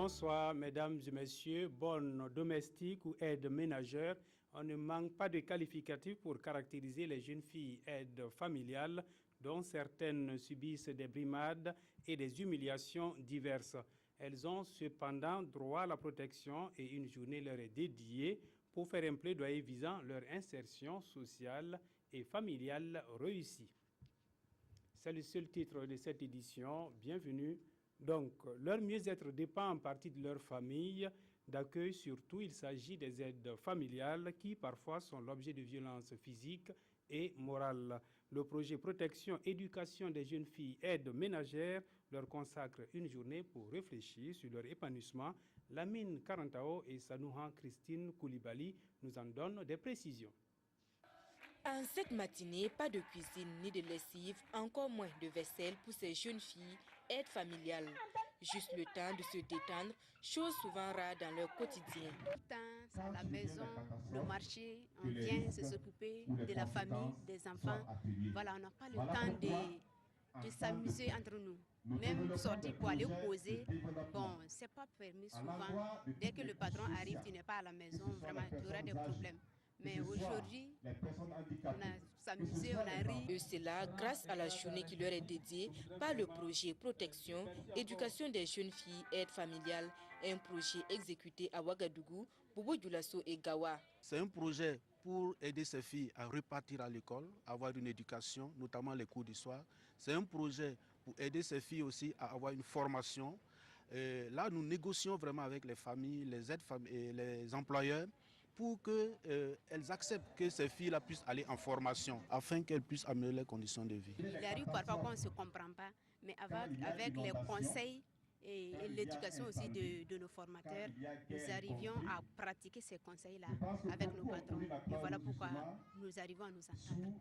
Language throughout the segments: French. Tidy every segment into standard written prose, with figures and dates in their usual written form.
Bonsoir, mesdames et messieurs, bonnes domestiques ou aides ménagères. On ne manque pas de qualificatifs pour caractériser les jeunes filles aides familiales, dont certaines subissent des brimades et des humiliations diverses. Elles ont cependant droit à la protection et une journée leur est dédiée pour faire un plaidoyer visant leur insertion sociale et familiale réussie. C'est le seul titre de cette édition. Bienvenue. Donc, leur mieux-être dépend en partie de leur famille d'accueil. Surtout, il s'agit des aides familiales qui parfois sont l'objet de violences physiques et morales. Le projet Protection Éducation des jeunes filles aides ménagères leur consacre une journée pour réfléchir sur leur épanouissement. Lamine Karantao et Sanouhan Christine Koulibaly nous en donnent des précisions. En cette matinée, pas de cuisine ni de lessive, encore moins de vaisselle pour ces jeunes filles aides familiales. Juste le temps de se détendre, chose souvent rare dans leur quotidien. C'est à la maison, le marché, on vient s'occuper de la famille, des enfants. Voilà, on n'a pas le temps de s'amuser entre nous. Même sortir pour aller poser, bon, c'est pas permis souvent. Dès que le patron arrive, tu n'es pas à la maison, vraiment, tu auras des problèmes. Mais aujourd'hui, on a s'amusé, on a ri. Et cela grâce à la journée qui leur est dédiée par le projet Protection, Éducation des jeunes filles aides familiales, un projet exécuté à Ouagadougou, Bobo Dioulasso et Gawa. C'est un projet pour aider ces filles à repartir à l'école, avoir une éducation, notamment les cours du soir. C'est un projet pour aider ces filles aussi à avoir une formation. Là, nous négocions vraiment avec les familles, les aides et les employeurs, pour qu'elles acceptent que ces filles-là puissent aller en formation afin qu'elles puissent améliorer leurs conditions de vie. Il arrive parfois qu'on ne se comprend pas, mais avec les conseils et l'éducation aussi de nos formateurs, nous arrivions à pratiquer ces conseils-là avec nos patrons. Et voilà pourquoi nous arrivons à nous entendre.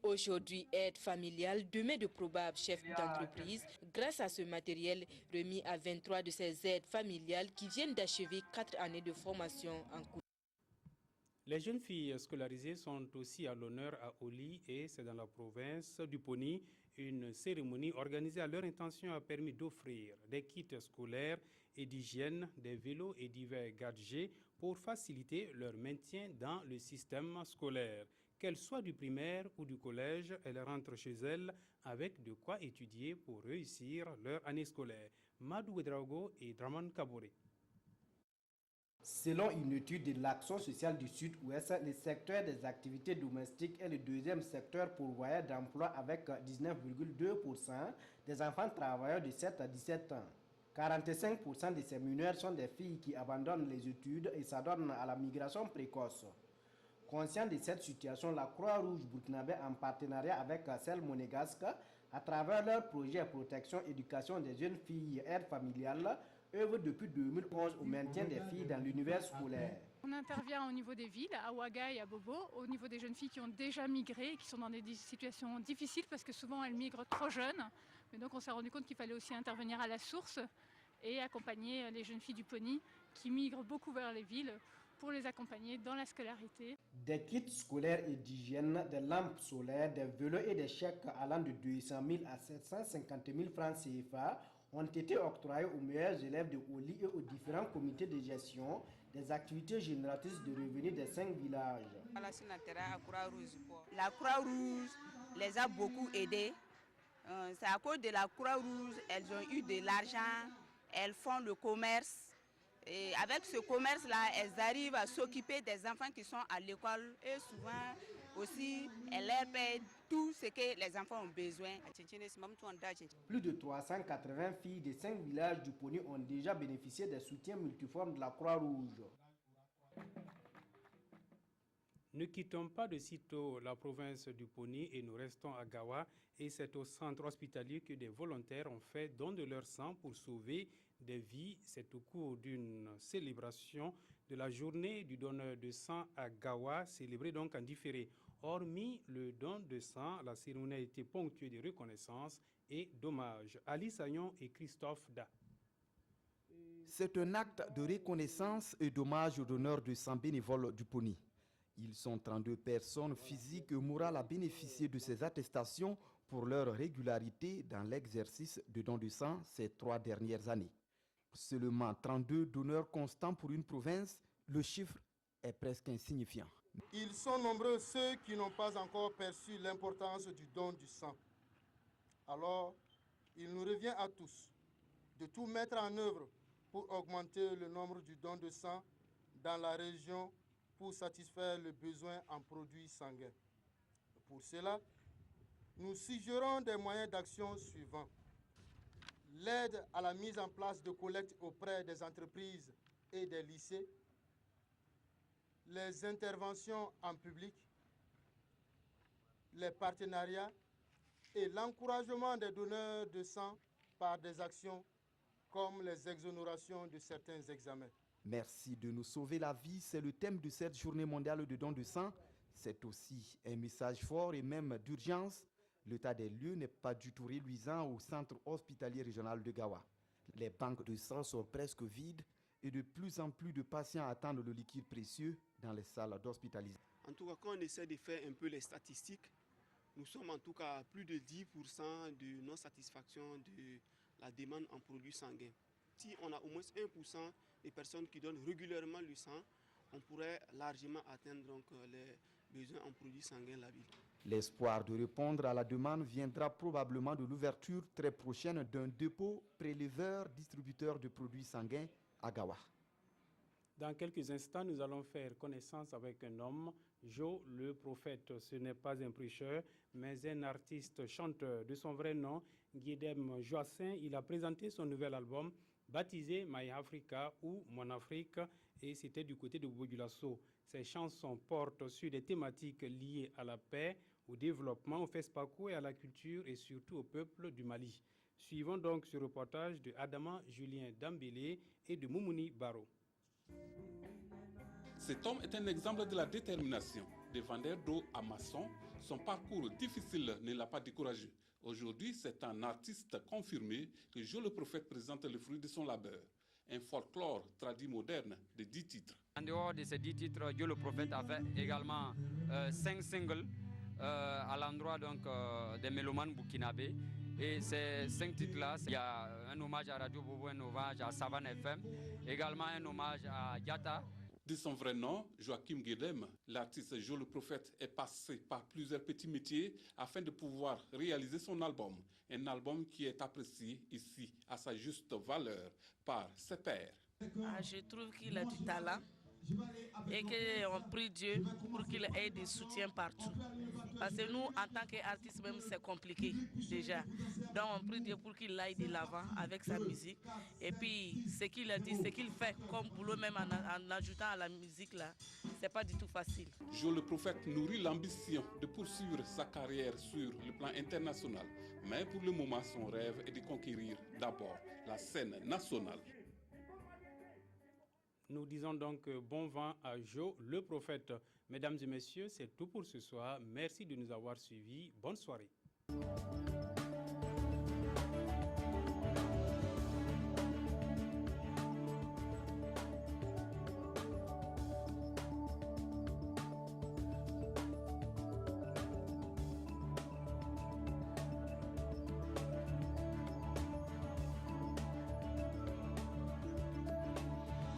Aujourd'hui, aide familiale, demain de probables chefs d'entreprise, grâce à ce matériel remis à 23 de ces aides familiales qui viennent d'achever 4 années de formation en cours. Les jeunes filles scolarisées sont aussi à l'honneur à Oli et c'est dans la province du Poni. Une cérémonie organisée à leur intention a permis d'offrir des kits scolaires et d'hygiène, des vélos et divers gadgets pour faciliter leur maintien dans le système scolaire. Qu'elles soient du primaire ou du collège, elles rentrent chez elles avec de quoi étudier pour réussir leur année scolaire. Madou Ouedraogo et Draman Kabore. Selon une étude de l'Action sociale du Sud-Ouest, le secteur des activités domestiques est le deuxième secteur pourvoyeur d'emploi avec 19,2% des enfants travailleurs de 7 à 17 ans. 45% de ces mineurs sont des filles qui abandonnent les études et s'adonnent à la migration précoce. Conscient de cette situation, la Croix-Rouge burkinabé, en partenariat avec celle monégasque, à travers leur projet Protection Éducation des jeunes filles aides familiales, œuvre depuis 2011 au maintien des filles dans l'univers scolaire. On intervient au niveau des villes, à Ouaga et à Bobo, au niveau des jeunes filles qui ont déjà migré et qui sont dans des situations difficiles parce que souvent elles migrent trop jeunes. Mais donc on s'est rendu compte qu'il fallait aussi intervenir à la source et accompagner les jeunes filles du Poni qui migrent beaucoup vers les villes pour les accompagner dans la scolarité. Des kits scolaires et d'hygiène, des lampes solaires, des vélos et des chèques allant de 200 000 à 750 000 francs CFA ont été octroyés aux meilleurs élèves de Oli et aux différents comités de gestion des activités génératrices de revenus des 5 villages. La Croix-Rouge les a beaucoup aidés. C'est à cause de la Croix-Rouge, elles ont eu de l'argent, elles font le commerce. Et avec ce commerce-là, elles arrivent à s'occuper des enfants qui sont à l'école et souvent aussi, elles leur paient tout ce que les enfants ont besoin. Plus de 380 filles des 5 villages du Poni ont déjà bénéficié des soutiens multiformes de la Croix-Rouge. Ne quittons pas de sitôt la province du Poni et nous restons à Gawa. Et c'est au centre hospitalier que des volontaires ont fait don de leur sang pour sauver des vies. C'est au cours d'une célébration de la journée du donneur de sang à Gawa, célébrée donc en différé. Hormis le don de sang, la cérémonie a été ponctuée de reconnaissance et d'hommage. Ali Sagnon et Christophe Da. C'est un acte de reconnaissance et d'hommage aux donneurs de sang bénévoles du Poni. Ils sont 32 personnes physiques et morales à bénéficier de ces attestations pour leur régularité dans l'exercice de don de sang ces 3 dernières années. Seulement 32 donneurs constants pour une province, le chiffre est presque insignifiant. Ils sont nombreux ceux qui n'ont pas encore perçu l'importance du don du sang. Alors, il nous revient à tous de tout mettre en œuvre pour augmenter le nombre du don de sang dans la région pour satisfaire le besoin en produits sanguins. Pour cela, nous suggérons des moyens d'action suivants. L'aide à la mise en place de collectes auprès des entreprises et des lycées, les interventions en public, les partenariats et l'encouragement des donneurs de sang par des actions comme les exonérations de certains examens. Merci de nous sauver la vie, c'est le thème de cette journée mondiale de don de sang. C'est aussi un message fort et même d'urgence. L'état des lieux n'est pas du tout réluisant au centre hospitalier régional de Gawa. Les banques de sang sont presque vides et de plus en plus de patients attendent le liquide précieux dans les salles d'hospitalisation. En tout cas, quand on essaie de faire un peu les statistiques, nous sommes en tout cas à plus de 10% de non-satisfaction de la demande en produits sanguins. Si on a au moins 1% des personnes qui donnent régulièrement le sang, on pourrait largement atteindre donc les besoins en produits sanguins de la ville. L'espoir de répondre à la demande viendra probablement de l'ouverture très prochaine d'un dépôt préleveur-distributeur de produits sanguins à Gawa. Dans quelques instants, nous allons faire connaissance avec un homme, Joe le prophète. Ce n'est pas un prêcheur, mais un artiste chanteur. De son vrai nom, Guidem Joassin, il a présenté son nouvel album baptisé My Africa ou Mon Afrique, et c'était du côté de Bobo-Dioulasso. Ses chansons portent sur des thématiques liées à la paix, au développement, au FESPACO et à la culture et surtout au peuple du Mali. Suivons donc ce reportage de Adama Julien Dambélé et de Moumouni Baro. Cet homme est un exemple de la détermination. Des vendeurs d'eau à maçon, son parcours difficile ne l'a pas découragé. Aujourd'hui, c'est un artiste confirmé que Joe le prophète présente le fruit de son labeur. Un folklore traduit moderne de 10 titres. En dehors de ces 10 titres, Joe le prophète a fait également 5 singles à l'endroit des mélomanes burkinabés. Et ces 5 titres-là, il y a un hommage à Radio Bobo, un hommage à Savane FM, également un hommage à Yata. De son vrai nom, Joachim Guedem, l'artiste Joe le prophète est passé par plusieurs petits métiers afin de pouvoir réaliser son album. Un album qui est apprécié ici à sa juste valeur par ses pairs. Je trouve qu'il a du talent et qu'on prie Dieu pour qu'il ait des soutiens partout. Parce que nous, en tant qu'artistes, même c'est compliqué déjà. Donc on prie Dieu pour qu'il aille de l'avant avec sa musique. Et puis ce qu'il a dit, ce qu'il fait comme boulot, même en ajoutant à la musique là, c'est pas du tout facile. Joe le prophète nourrit l'ambition de poursuivre sa carrière sur le plan international. Mais pour le moment, son rêve est de conquérir d'abord la scène nationale. Nous disons donc bon vent à Joe le prophète. Mesdames et messieurs, c'est tout pour ce soir. Merci de nous avoir suivis. Bonne soirée.